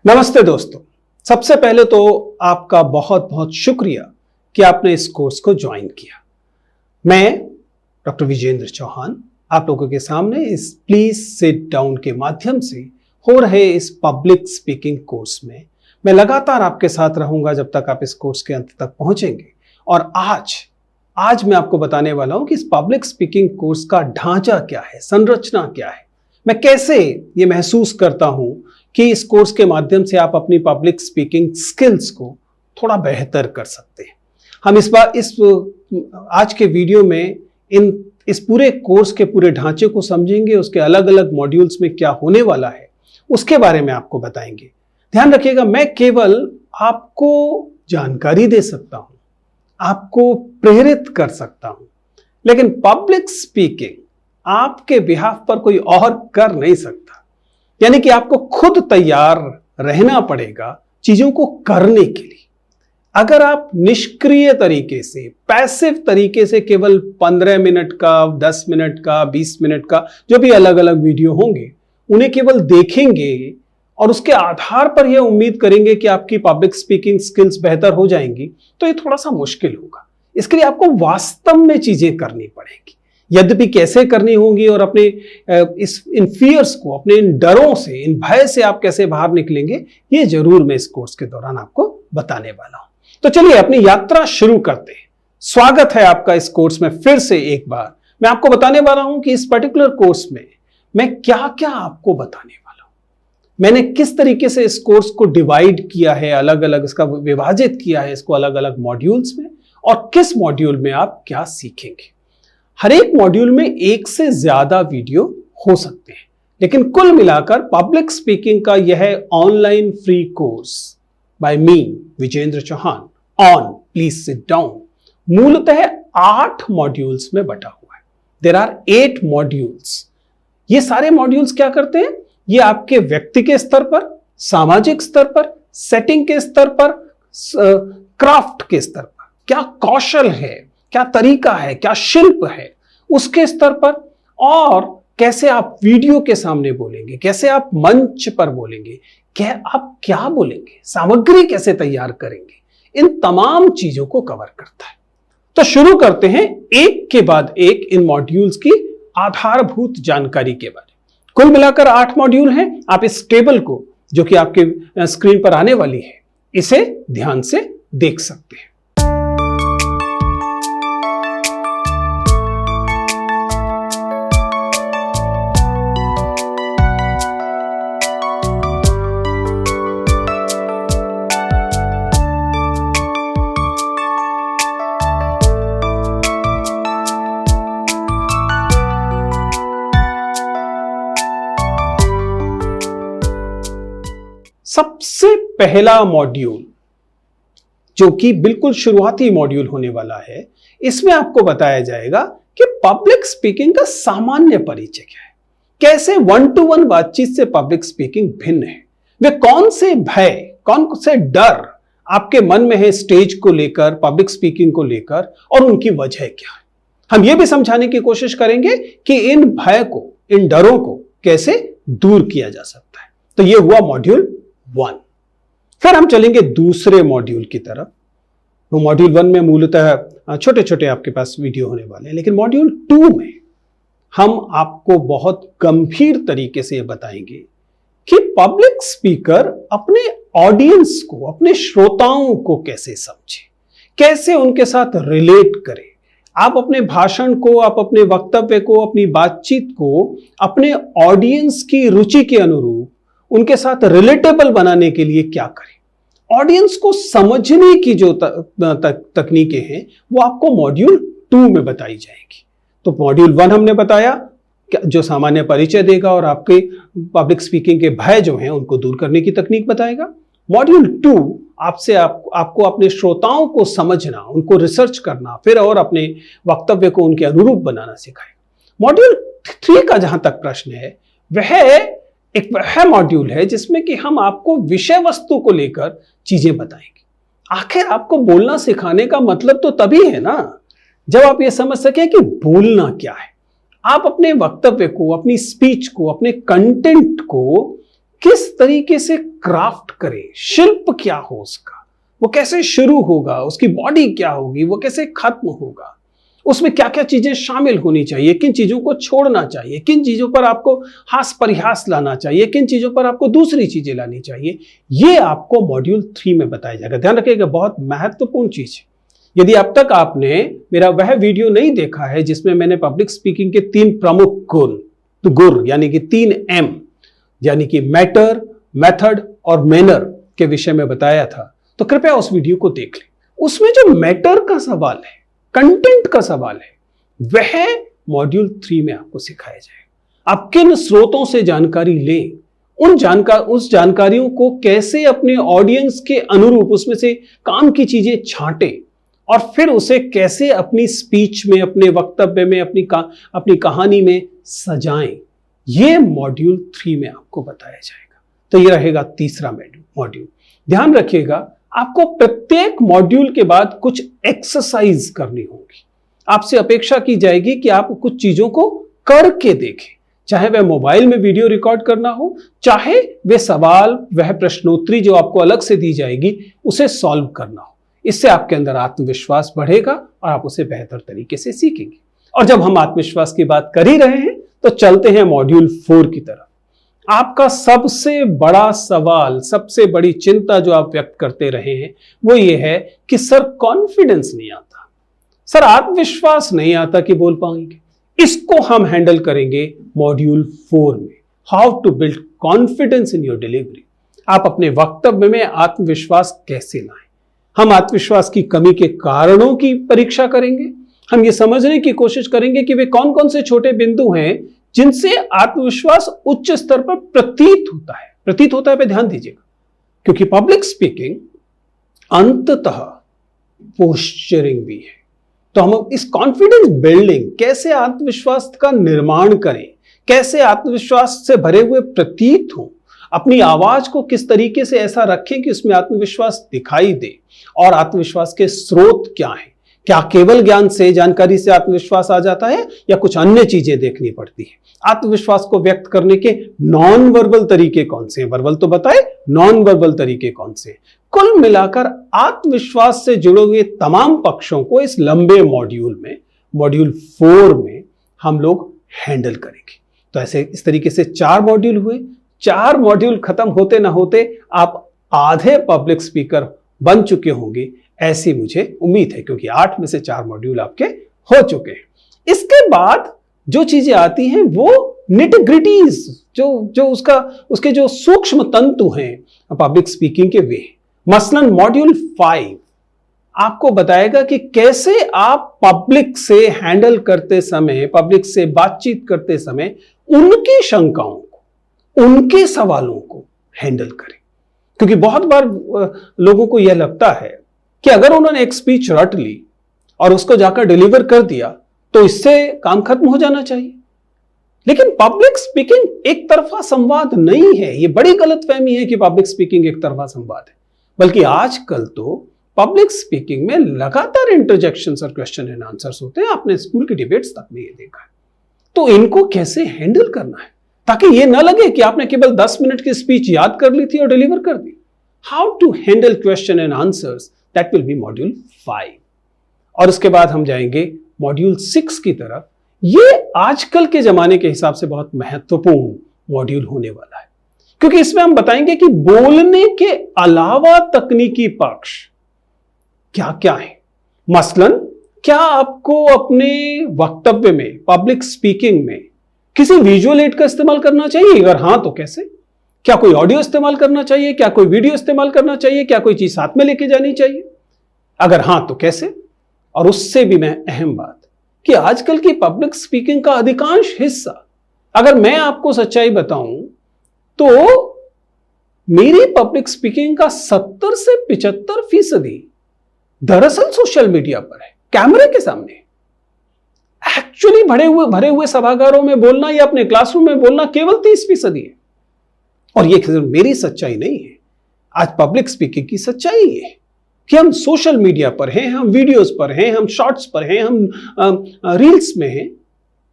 नमस्ते दोस्तों। सबसे पहले तो आपका बहुत बहुत शुक्रिया कि आपने इस कोर्स को ज्वाइन किया। मैं डॉक्टर विजेंद्र चौहान आप लोगों के सामने इस प्लीज सिट डाउन के माध्यम से हो रहे इस पब्लिक स्पीकिंग कोर्स में मैं लगातार आपके साथ रहूंगा जब तक आप इस कोर्स के अंत तक पहुंचेंगे। और आज मैं आपको बताने वाला हूं कि इस पब्लिक स्पीकिंग कोर्स का ढांचा क्या है, संरचना क्या है, मैं कैसे ये महसूस करता हूं कि इस कोर्स के माध्यम से आप अपनी पब्लिक स्पीकिंग स्किल्स को थोड़ा बेहतर कर सकते हैं। हम आज के वीडियो में इस पूरे कोर्स के पूरे ढांचे को समझेंगे, उसके अलग अलग मॉड्यूल्स में क्या होने वाला है उसके बारे में आपको बताएंगे। ध्यान रखिएगा, मैं केवल आपको जानकारी दे सकता हूं, आपको प्रेरित कर सकता हूं, लेकिन पब्लिक स्पीकिंग आपके बिहाफ पर कोई और कर नहीं सकता। यानी कि आपको खुद तैयार रहना पड़ेगा चीजों को करने के लिए। अगर आप निष्क्रिय तरीके से, पैसिव तरीके से केवल 15 मिनट का, 10 मिनट का, 20 मिनट का जो भी अलग अलग वीडियो होंगे उन्हें केवल देखेंगे और उसके आधार पर यह उम्मीद करेंगे कि आपकी पब्लिक स्पीकिंग स्किल्स बेहतर हो जाएंगी, तो ये थोड़ा सा मुश्किल होगा। इसके लिए आपको वास्तव में चीजें करनी पड़ेंगी। यद्यपि कैसे करनी होंगी और अपने इन फियर्स को, अपने इन डरों से, इन भय से आप कैसे बाहर निकलेंगे, ये जरूर मैं इस कोर्स के दौरान आपको बताने वाला हूं। तो चलिए अपनी यात्रा शुरू करते हैं। स्वागत है आपका इस कोर्स में फिर से एक बार। मैं आपको बताने वाला हूं कि इस पर्टिकुलर कोर्स में मैं क्या क्या आपको बताने वाला हूं। मैंने किस तरीके से इस कोर्स को डिवाइड किया है, अलग अलग इसका विभाजित किया है इसको अलग अलग मॉड्यूल्स में, और किस मॉड्यूल में आप क्या सीखेंगे। हर एक मॉड्यूल में एक से ज्यादा वीडियो हो सकते हैं, लेकिन कुल मिलाकर पब्लिक स्पीकिंग का यह online free course by me Vijendra Chauhan on please sit down मूलतः 8 मॉड्यूल्स में बटा हुआ है। There are 8 modules. ये सारे मॉड्यूल्स क्या करते हैं? ये आपके व्यक्ति के स्तर पर, सामाजिक स्तर पर, सेटिंग के स्तर पर, क्राफ्ट के स्तर पर, क्या कौशल है, क्या तरीका है, क्या शिल्प है, उसके स्तर पर, और कैसे आप वीडियो के सामने बोलेंगे, कैसे आप मंच पर बोलेंगे, आप क्या बोलेंगे, सामग्री कैसे तैयार करेंगे, इन तमाम चीजों को कवर करता है। तो शुरू करते हैं एक के बाद एक इन मॉड्यूल्स की आधारभूत जानकारी के बारे में। कुल मिलाकर 8 मॉड्यूल हैं। आप इस टेबल को, जो कि आपके स्क्रीन पर आने वाली है, इसे ध्यान से देख सकते हैं। सबसे पहला मॉड्यूल, जो कि बिल्कुल शुरुआती मॉड्यूल होने वाला है, इसमें आपको बताया जाएगा कि पब्लिक स्पीकिंग का सामान्य परिचय क्या है, कैसे 1-to-1 बातचीत से पब्लिक स्पीकिंग भिन्न है, वे कौन से भय, कौन से डर आपके मन में है स्टेज को लेकर, पब्लिक स्पीकिंग को लेकर, और उनकी वजह क्या है। हम यह भी समझाने की कोशिश करेंगे कि इन भय को, इन डरों को कैसे दूर किया जा सकता है। तो यह हुआ मॉड्यूल 1। फिर हम चलेंगे दूसरे मॉड्यूल की तरफ। वो मॉड्यूल 1 में मूलतः छोटे छोटे आपके पास वीडियो होने वाले हैं, लेकिन मॉड्यूल 2 में हम आपको बहुत गंभीर तरीके से ये बताएंगे कि पब्लिक स्पीकर अपने ऑडियंस को, अपने श्रोताओं को कैसे समझे, कैसे उनके साथ रिलेट करे। आप अपने भाषण को, आप अपने वक्तव्य को, अपनी बातचीत को अपने ऑडियंस की रुचि के अनुरूप उनके साथ रिलेटेबल बनाने के लिए क्या करें। ऑडियंस को समझने की जो तकनीकें हैं वो आपको मॉड्यूल 2 में बताई जाएगी। तो मॉड्यूल 1 हमने बताया जो सामान्य परिचय देगा और आपके पब्लिक स्पीकिंग के भय जो हैं उनको दूर करने की तकनीक बताएगा। मॉड्यूल 2 आपको अपने श्रोताओं को समझना, उनको रिसर्च करना, फिर और अपने वक्तव्य को उनके अनुरूप बनाना सिखाएगा। मॉड्यूल 3 का जहां तक प्रश्न है, वह मॉड्यूल है जिसमें कि हम आपको विषय वस्तु को लेकर चीजें बताएंगे। आखिर आपको बोलना सिखाने का मतलब तो तभी है ना जब आप ये समझ सके कि बोलना क्या है। आप अपने वक्तव्य को, अपनी स्पीच को, अपने कंटेंट को किस तरीके से क्राफ्ट करें, शिल्प क्या हो उसका, वो कैसे शुरू होगा, उसकी बॉडी क्या होगी, वो कैसे खत्म होगा, उसमें क्या क्या चीजें शामिल होनी चाहिए, किन चीजों को छोड़ना चाहिए, किन चीजों पर आपको हास परिहास लाना चाहिए, किन चीजों पर आपको दूसरी चीजें लानी चाहिए, ये आपको मॉड्यूल 3 में बताया जाएगा। ध्यान रखिएगा, बहुत महत्वपूर्ण चीज है। यदि अब तक आपने मेरा वह वीडियो नहीं देखा है जिसमें मैंने पब्लिक स्पीकिंग के 3 प्रमुख गुर यानी कि 3 M यानी कि मैटर, मेथड और मैनर के विषय में बताया था, तो कृपया उस वीडियो को देख लें। उसमें जो मैटर का सवाल है, कंटेंट का सवाल है, वह मॉड्यूल 3 में आपको सिखाया जाएगा। आप किन स्रोतों से जानकारी लें, उस जानकारियों को कैसे अपने ऑडियंस के अनुरूप उसमें से काम की चीजें छांटें और फिर उसे कैसे अपनी स्पीच में, अपने वक्तव्य में, अपनी कहानी में सजाएं, यह मॉड्यूल 3 में आपको बताया जाएगा। तो यह रहेगा तीसरा मॉड्यूल। ध्यान रखिएगा, आपको प्रत्येक मॉड्यूल के बाद कुछ एक्सरसाइज करनी होगी। आपसे अपेक्षा की जाएगी कि आप कुछ चीजों को करके देखें, चाहे वह मोबाइल में वीडियो रिकॉर्ड करना हो, चाहे वे सवाल, वह प्रश्नोत्तरी जो आपको अलग से दी जाएगी उसे सॉल्व करना हो। इससे आपके अंदर आत्मविश्वास बढ़ेगा और आप उसे बेहतर तरीके से सीखेंगे। और जब हम आत्मविश्वास की बात कर ही रहे हैं तो चलते हैं मॉड्यूल 4 की तरफ। आपका सबसे बड़ा सवाल, सबसे बड़ी चिंता जो आप व्यक्त करते रहे हैं वो ये है कि सर कॉन्फिडेंस नहीं आता, सर आत्मविश्वास नहीं आता कि बोल पाएंगे। इसको हम हैंडल करेंगे मॉड्यूल 4 में, how to build confidence in your delivery. आप अपने वक्तव्य में आत्मविश्वास कैसे लाएं। हम आत्मविश्वास की कमी के कारणों की परीक्षा करेंगे। हम ये समझने की कोशिश करेंगे कि वे कौन कौन से छोटे बिंदु हैं जिनसे आत्मविश्वास उच्च स्तर पर प्रतीत होता है पे ध्यान दीजिएगा, क्योंकि पब्लिक स्पीकिंग अंततः पोस्चरिंग भी है। तो हम इस कॉन्फिडेंस बिल्डिंग, कैसे आत्मविश्वास का निर्माण करें, कैसे आत्मविश्वास से भरे हुए प्रतीत हों, अपनी आवाज को किस तरीके से ऐसा रखें कि उसमें आत्मविश्वास दिखाई दे, और आत्मविश्वास के स्रोत क्या हैं। क्या केवल ज्ञान से, जानकारी से आत्मविश्वास आ जाता है या कुछ अन्य चीजें देखनी पड़ती है। आत्मविश्वास को व्यक्त करने के नॉन वर्बल तरीके कौन से हैं, वर्बल तो बताए, नॉन वर्बल तरीके कौन से हैं। कुल मिलाकर आत्मविश्वास से जुड़े हुए तमाम पक्षों को इस लंबे मॉड्यूल में, मॉड्यूल 4 में हम लोग हैंडल करेंगे। तो ऐसे इस तरीके से 4 मॉड्यूल हुए। 4 मॉड्यूल खत्म होते ना होते आप आधे पब्लिक स्पीकर बन चुके होंगे, ऐसी मुझे उम्मीद है, क्योंकि 8 में से 4 मॉड्यूल आपके हो चुके हैं। इसके बाद जो चीजें आती हैं वो निट-ग्रिटीज, जो उसके जो सूक्ष्म तंतु हैं पब्लिक स्पीकिंग के, वे मसलन मॉड्यूल 5 आपको बताएगा कि कैसे आप पब्लिक से हैंडल करते समय, पब्लिक से बातचीत करते समय उनकी शंकाओं को, उनके सवालों को हैंडल करें। क्योंकि बहुत बार लोगों को यह लगता है कि अगर उन्होंने एक स्पीच रट ली और उसको जाकर डिलीवर कर दिया तो इससे काम खत्म हो जाना चाहिए। लेकिन पब्लिक स्पीकिंग एक तरफा संवाद नहीं है। यह बड़ी गलतफहमी है कि पब्लिक स्पीकिंग एक तरफा संवाद है, बल्कि आजकल तो पब्लिक स्पीकिंग में लगातार इंटरजेक्शंस और क्वेश्चन एंड आंसर्स होते हैं। आपने स्कूल की डिबेट्स तक में ये देखा है। तो इनको कैसे हैंडल करना है ताकि ये ना लगे कि आपने केवल 10 मिनट की स्पीच याद कर ली थी और डिलीवर कर दी। How to handle question and answers, that will be module 5। और उसके बाद हम जाएंगे मॉड्यूल 6 की तरफ। ये आजकल के जमाने के हिसाब से बहुत महत्वपूर्ण मॉड्यूल होने वाला है, क्योंकि इसमें हम बताएंगे कि बोलने के अलावा तकनीकी पक्ष क्या क्या है। मसलन क्या आपको अपने वक्तव्य में, पब्लिक स्पीकिंग में किसी विजुअल एड का इस्तेमाल करना चाहिए? अगर हां तो कैसे? क्या कोई ऑडियो इस्तेमाल करना चाहिए? क्या कोई वीडियो इस्तेमाल करना चाहिए? क्या कोई चीज साथ में लेके जानी चाहिए? अगर हां तो कैसे? और उससे भी मैं अहम बात कि आजकल की पब्लिक स्पीकिंग का अधिकांश हिस्सा, अगर मैं आपको सच्चाई बताऊं तो मेरी पब्लिक स्पीकिंग का 70 से 75% दरअसल सोशल मीडिया पर है, कैमरे के सामने। एक्चुअली भरे हुए सभागारों में बोलना या अपने क्लासरूम में बोलना केवल 30% है। और ये मेरी सच्चाई नहीं है, आज पब्लिक स्पीकिंग की सच्चाई है कि हम सोशल मीडिया पर हैं, हम वीडियोस पर हैं, हम शॉर्ट्स पर हैं, हम रील्स में हैं,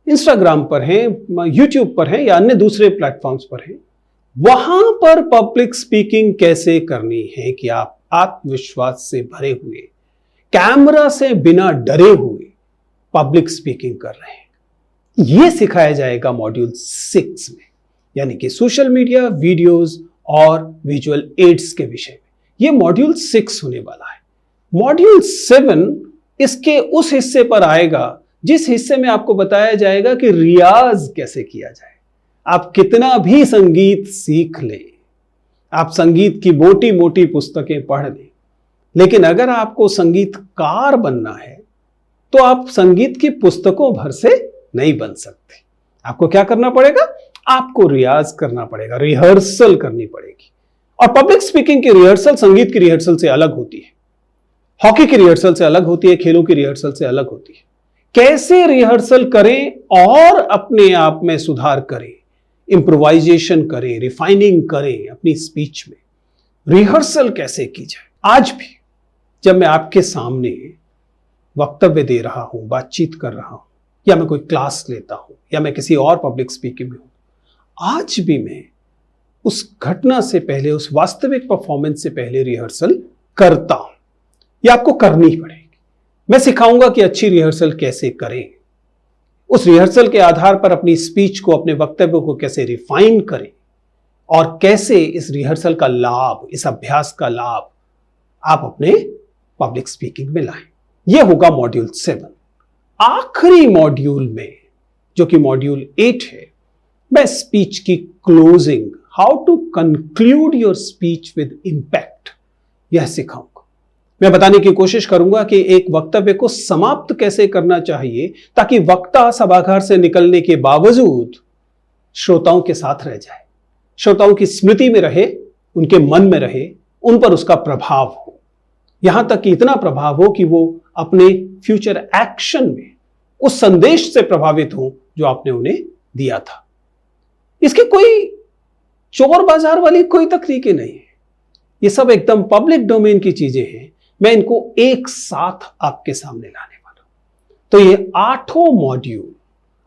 इंस्टाग्राम पर हैं, यूट्यूब पर हैं या अन्य दूसरे प्लेटफॉर्म्स पर हैं। वहां पर पब्लिक स्पीकिंग कैसे करनी है कि आप आत्मविश्वास से भरे हुए, कैमरा से बिना डरे हुए पब्लिक स्पीकिंग कर रहे हैं। यह सिखाया जाएगा मॉड्यूल 6 में, यानी कि सोशल मीडिया, वीडियोस और विजुअल एड्स के विषय में। यह मॉड्यूल 6 होने वाला है। मॉड्यूल 7 इसके उस हिस्से पर आएगा जिस हिस्से में आपको बताया जाएगा कि रियाज कैसे किया जाए। आप कितना भी संगीत सीख लें, आप संगीत की मोटी मोटी पुस्तकें पढ़ लें, लेकिन अगर आपको संगीतकार बनना है तो आप संगीत की पुस्तकों भर से नहीं बन सकते। आपको क्या करना पड़ेगा? आपको रियाज करना पड़ेगा, रिहर्सल करनी पड़ेगी। और पब्लिक स्पीकिंग की रिहर्सल संगीत की रिहर्सल से अलग होती है, हॉकी की रिहर्सल से अलग होती है, खेलों की रिहर्सल से अलग होती है। कैसे रिहर्सल करें और अपने आप में सुधार करें, इंप्रोवाइजेशन करें, रिफाइनिंग करें अपनी स्पीच में, रिहर्सल कैसे की जाए। आज भी जब मैं आपके सामने वक्तव्य दे रहा हूं, बातचीत कर रहा हूं, या मैं कोई क्लास लेता हूं, या मैं किसी और पब्लिक स्पीकिंग में हूं, आज भी मैं उस घटना से पहले, उस वास्तविक परफॉर्मेंस से पहले रिहर्सल करता हूं। यह आपको करनी पड़ेगी। मैं सिखाऊंगा कि अच्छी रिहर्सल कैसे करें, उस रिहर्सल के आधार पर अपनी स्पीच को, अपने वक्तव्य को कैसे रिफाइन करें, और कैसे इस रिहर्सल का लाभ, इस अभ्यास का लाभ आप अपने पब्लिक स्पीकिंग में लाएं। यह होगा मॉड्यूल 7। आखिरी मॉड्यूल में, जो कि मॉड्यूल 8 है, मैं स्पीच की closing, how to conclude your speech with impact, यह सिखाऊंगा। मैं बताने की कोशिश करूंगा कि एक वक्तव्य को समाप्त कैसे करना चाहिए ताकि वक्ता सभागार से निकलने के बावजूद श्रोताओं के साथ रह जाए, श्रोताओं की स्मृति में रहे, उनके मन में रहे, उन पर उसका प्रभाव हो, यहां तक कि इतना प्रभाव हो कि वो अपने फ्यूचर एक्शन में उस संदेश से प्रभावित हो जो आपने उन्हें दिया था। इसकी कोई चोर बाजार वाली कोई तकनीकें नहीं है, ये सब एकदम पब्लिक डोमेन की चीजें हैं। मैं इनको एक साथ आपके सामने लाने वाला हूं। तो ये 8 मॉड्यूल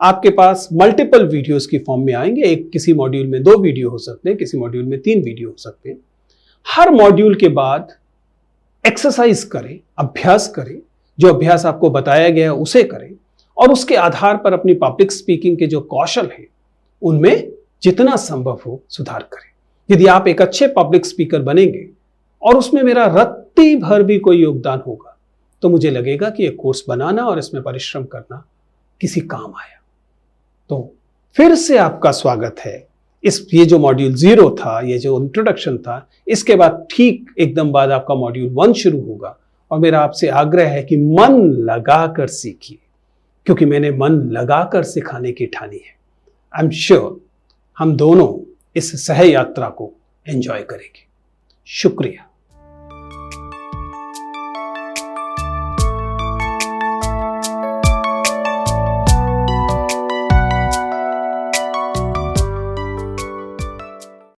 आपके पास मल्टीपल वीडियोस की फॉर्म में आएंगे। एक किसी मॉड्यूल में 2 वीडियो हो सकते हैं, किसी मॉड्यूल में 3 वीडियो हो सकते हैं। हर मॉड्यूल के बाद एक्सरसाइज करें, अभ्यास करें, जो अभ्यास आपको बताया गया है उसे करें, और उसके आधार पर अपनी पब्लिक स्पीकिंग के जो कौशल हैं उनमें जितना संभव हो सुधार करें। यदि आप एक अच्छे पब्लिक स्पीकर बनेंगे और उसमें मेरा रत्ती भर भी कोई योगदान होगा, तो मुझे लगेगा कि यह कोर्स बनाना और इसमें परिश्रम करना किसी काम आया। तो फिर से आपका स्वागत है। ये जो मॉड्यूल 0 था, ये जो इंट्रोडक्शन था, इसके बाद ठीक एकदम बाद आपका मॉड्यूल 1 शुरू होगा। और मेरा आपसे आग्रह है कि मन लगाकर सीखिए, क्योंकि मैंने मन लगाकर सिखाने की ठानी है। आई एम श्योर हम दोनों इस सह यात्रा को एंजॉय करेंगे। शुक्रिया।